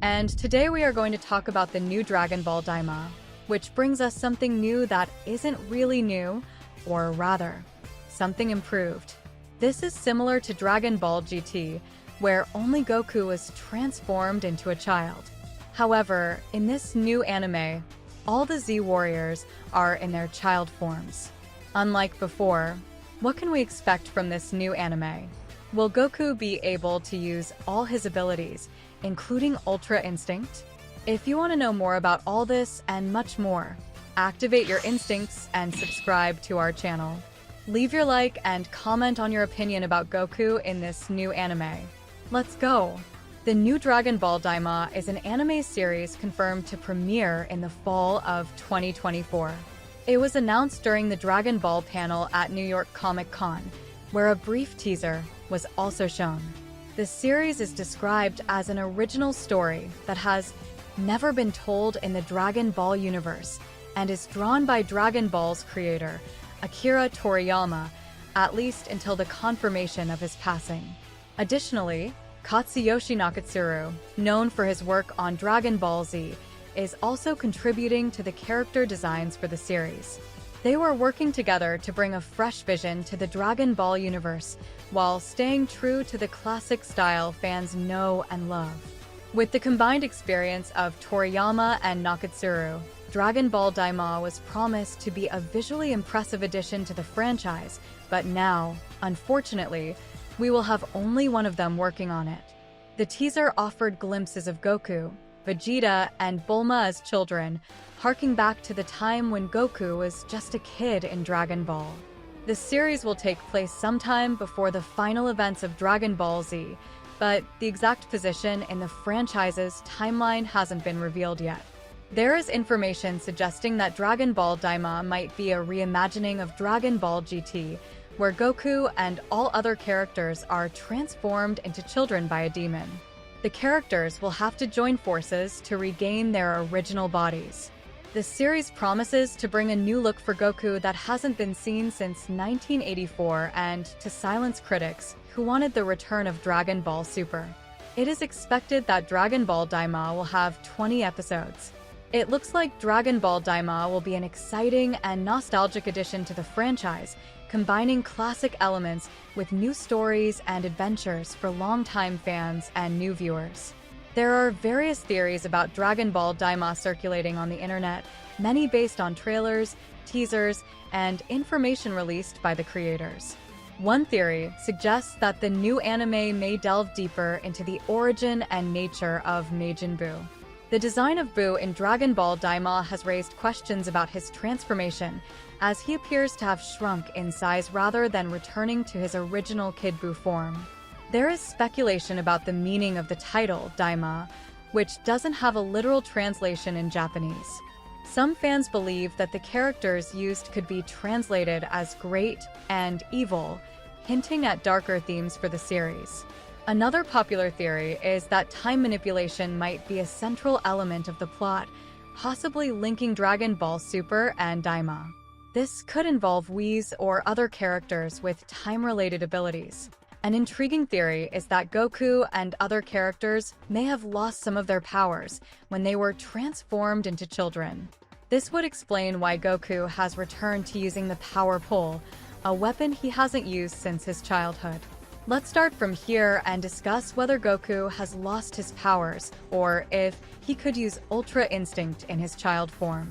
and today we are going to talk about the new Dragon Ball Daima, which brings us something new that isn't really new, or rather, something improved. This is similar to Dragon Ball GT, where only Goku was transformed into a child. However, in this new anime, all the Z Warriors are in their child forms. Unlike before, what can we expect from this new anime? Will Goku be able to use all his abilities, including Ultra Instinct? If you want to know more about all this and much more, activate your instincts and subscribe to our channel. Leave your like and comment on your opinion about Goku in this new anime. Let's go! The new Dragon Ball Daima is an anime series confirmed to premiere in the fall of 2024. It was announced during the Dragon Ball panel at New York Comic Con, where a brief teaser was also shown. The series is described as an original story that has never been told in the Dragon Ball universe and is drawn by Dragon Ball's creator, Akira Toriyama, at least until the confirmation of his passing. Additionally, Katsuyoshi Nakatsuru, known for his work on Dragon Ball Z, is also contributing to the character designs for the series. They were working together to bring a fresh vision to the Dragon Ball universe while staying true to the classic style fans know and love. With the combined experience of Toriyama and Nakatsuru, Dragon Ball Daima was promised to be a visually impressive addition to the franchise, but now, unfortunately, we will have only one of them working on it. The teaser offered glimpses of Goku, Vegeta, and Bulma as children, harking back to the time when Goku was just a kid in Dragon Ball. The series will take place sometime before the final events of Dragon Ball Z, but the exact position in the franchise's timeline hasn't been revealed yet. There is information suggesting that Dragon Ball Daima might be a reimagining of Dragon Ball GT, where Goku and all other characters are transformed into children by a demon. The characters will have to join forces to regain their original bodies. The series promises to bring a new look for Goku that hasn't been seen since 1984 and to silence critics who wanted the return of Dragon Ball Super. It is expected that Dragon Ball Daima will have 20 episodes. It looks like Dragon Ball Daima will be an exciting and nostalgic addition to the franchise, combining classic elements with new stories and adventures for longtime fans and new viewers. There are various theories about Dragon Ball Daima circulating on the internet, many based on trailers, teasers, and information released by the creators. One theory suggests that the new anime may delve deeper into the origin and nature of Majin Buu. The design of Buu in Dragon Ball Daima has raised questions about his transformation, as he appears to have shrunk in size rather than returning to his original Kid Buu form. There is speculation about the meaning of the title, Daima, which doesn't have a literal translation in Japanese. Some fans believe that the characters used could be translated as great and evil, hinting at darker themes for the series. Another popular theory is that time manipulation might be a central element of the plot, possibly linking Dragon Ball Super and Daima. This could involve Whis or other characters with time-related abilities. An intriguing theory is that Goku and other characters may have lost some of their powers when they were transformed into children. This would explain why Goku has returned to using the Power Pole, a weapon he hasn't used since his childhood. Let's start from here and discuss whether Goku has lost his powers, or if he could use Ultra Instinct in his child form.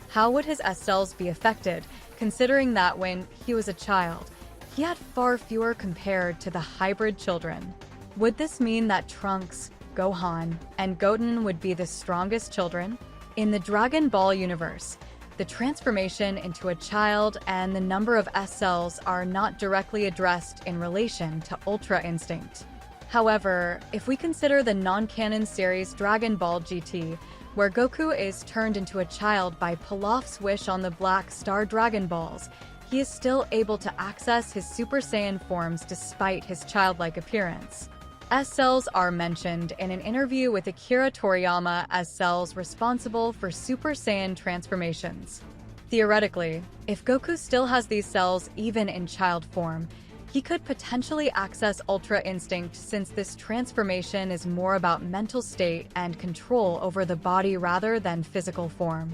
How would his S-cells be affected, considering that when he was a child, he had far fewer compared to the hybrid children? Would this mean that Trunks, Gohan, and Goten would be the strongest children? In the Dragon Ball universe, the transformation into a child and the number of S-cells are not directly addressed in relation to Ultra Instinct. However, if we consider the non-canon series Dragon Ball GT, where Goku is turned into a child by Pilaf's wish on the Black Star Dragon Balls, he is still able to access his Super Saiyan forms despite his childlike appearance. S-cells are mentioned in an interview with Akira Toriyama as cells responsible for Super Saiyan transformations. Theoretically, if Goku still has these cells even in child form, He could potentially access Ultra Instinct since this transformation is more about mental state and control over the body rather than physical form.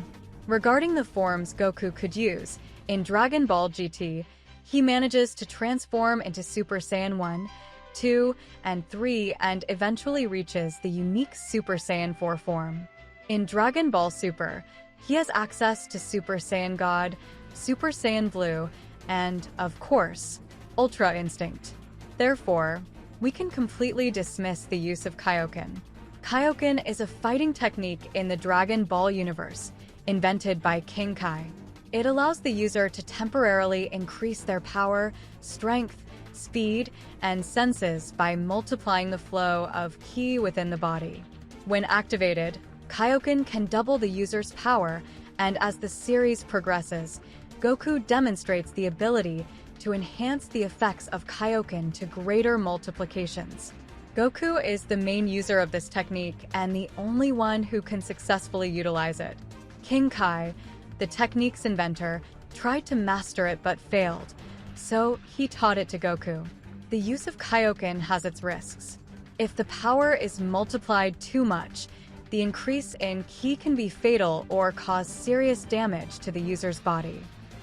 Regarding the forms Goku could use, in Dragon Ball GT, he manages to transform into Super Saiyan 1, 2, and 3 and eventually reaches the unique Super Saiyan 4 form. In Dragon Ball Super, he has access to Super Saiyan God, Super Saiyan Blue, and, of course, Ultra Instinct. Therefore, we can completely dismiss the use of Kaioken. Kaioken is a fighting technique in the Dragon Ball universe, invented by King Kai. It allows the user to temporarily increase their power, strength, speed, and senses by multiplying the flow of ki within the body. When activated, Kaioken can double the user's power, and as the series progresses, Goku demonstrates the ability to enhance the effects of Kaioken to greater multiplications. Goku is the main user of this technique and the only one who can successfully utilize it. King Kai, the technique's inventor, tried to master it but failed, so he taught it to Goku. The use of Kaioken has its risks. If the power is multiplied too much, the increase in ki can be fatal or cause serious damage to the user's body.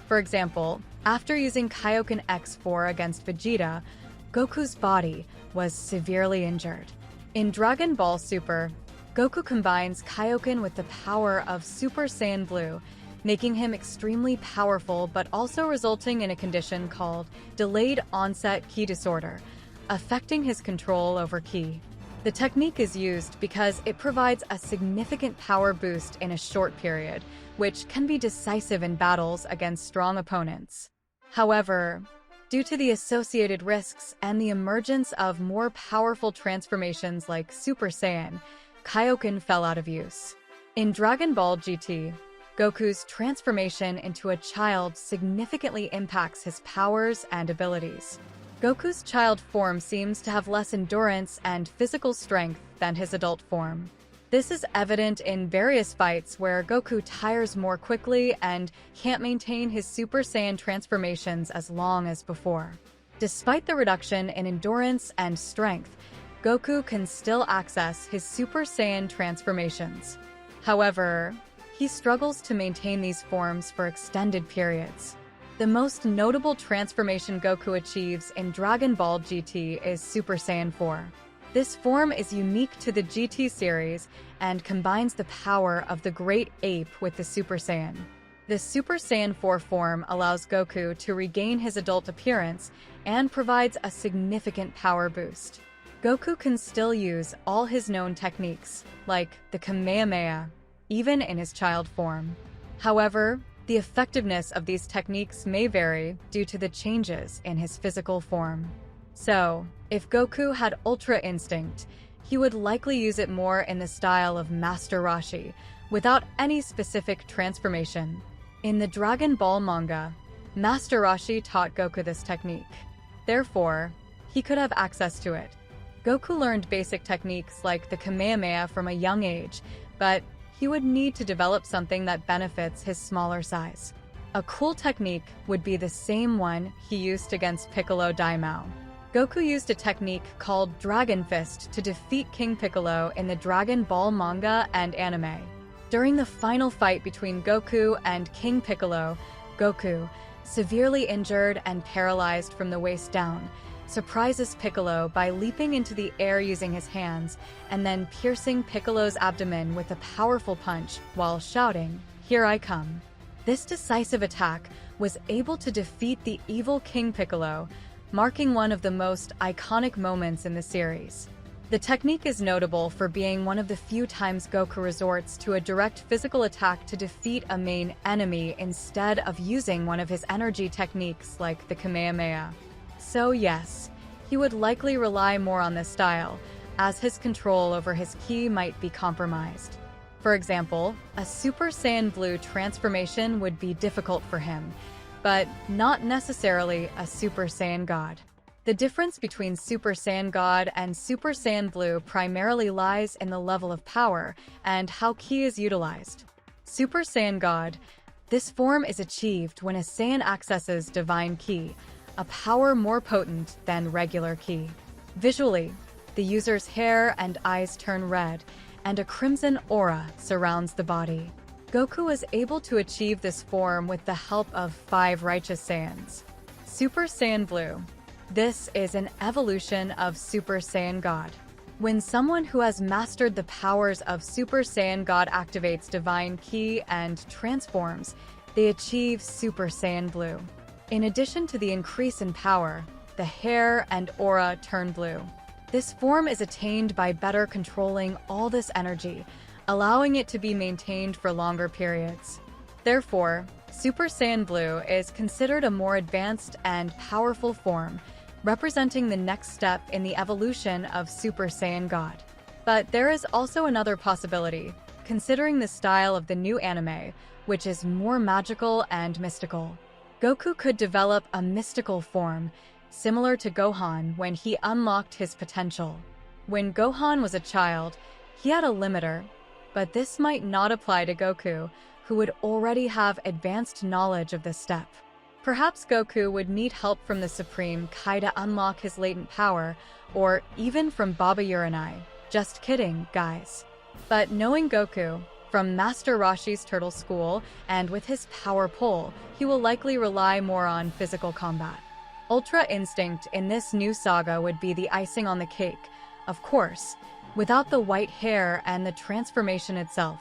For example, after using Kaioken X4 against Vegeta, Goku's body was severely injured. In Dragon Ball Super, Goku combines Kaioken with the power of Super Saiyan Blue, making him extremely powerful but also resulting in a condition called delayed onset ki disorder, affecting his control over ki. The technique is used because it provides a significant power boost in a short period, which can be decisive in battles against strong opponents. However, due to the associated risks and the emergence of more powerful transformations like Super Saiyan, Kaioken fell out of use. In Dragon Ball GT, Goku's transformation into a child significantly impacts his powers and abilities. Goku's child form seems to have less endurance and physical strength than his adult form. This is evident in various fights where Goku tires more quickly and can't maintain his Super Saiyan transformations as long as before. Despite the reduction in endurance and strength, Goku can still access his Super Saiyan transformations. However, he struggles to maintain these forms for extended periods. The most notable transformation Goku achieves in Dragon Ball GT is Super Saiyan 4. This form is unique to the GT series and combines the power of the Great Ape with the Super Saiyan. The Super Saiyan 4 form allows Goku to regain his adult appearance and provides a significant power boost. Goku can still use all his known techniques, like the Kamehameha, even in his child form. However, the effectiveness of these techniques may vary due to the changes in his physical form. So, if Goku had Ultra Instinct, he would likely use it more in the style of Master Roshi, without any specific transformation. In the Dragon Ball manga, Master Roshi taught Goku this technique. Therefore, he could have access to it. Goku learned basic techniques like the Kamehameha from a young age, but he would need to develop something that benefits his smaller size. A cool technique would be the same one he used against Piccolo Daimao. Goku used a technique called Dragon Fist to defeat King Piccolo in the Dragon Ball manga and anime. During the final fight between Goku and King Piccolo, Goku, severely injured and paralyzed from the waist down, surprises Piccolo by leaping into the air using his hands and then piercing Piccolo's abdomen with a powerful punch while shouting, "Here I come." This decisive attack was able to defeat the evil King Piccolo, marking one of the most iconic moments in the series. The technique is notable for being one of the few times Goku resorts to a direct physical attack to defeat a main enemy instead of using one of his energy techniques like the Kamehameha. So yes, he would likely rely more on this style, as his control over his ki might be compromised. For example, a Super Saiyan Blue transformation would be difficult for him, but not necessarily a Super Saiyan God. The difference between Super Saiyan God and Super Saiyan Blue primarily lies in the level of power and how ki is utilized. Super Saiyan God. This form is achieved when a Saiyan accesses divine ki, a power more potent than regular ki. Visually, the user's hair and eyes turn red, and a crimson aura surrounds the body. Goku is able to achieve this form with the help of 5 righteous Saiyans. Super Saiyan Blue. This is an evolution of Super Saiyan God. When someone who has mastered the powers of Super Saiyan God activates divine ki and transforms, they achieve Super Saiyan Blue. In addition to the increase in power, the hair and aura turn blue. This form is attained by better controlling all this energy, allowing it to be maintained for longer periods. Therefore, Super Saiyan Blue is considered a more advanced and powerful form, representing the next step in the evolution of Super Saiyan God. But there is also another possibility, considering the style of the new anime, which is more magical and mystical. Goku could develop a mystical form, similar to Gohan when he unlocked his potential. When Gohan was a child, he had a limiter, but this might not apply to Goku, who would already have advanced knowledge of this step. Perhaps Goku would need help from the Supreme Kai to unlock his latent power, or even from Baba Uranai. Just kidding, guys. But knowing Goku, from Master Roshi's Turtle School, and with his power pole, he will likely rely more on physical combat. Ultra Instinct in this new saga would be the icing on the cake, of course, without the white hair and the transformation itself.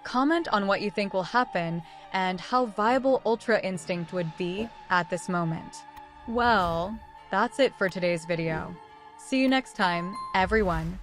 Comment on what you think will happen and how viable Ultra Instinct would be at this moment. Well, that's it for today's video. See you next time, everyone.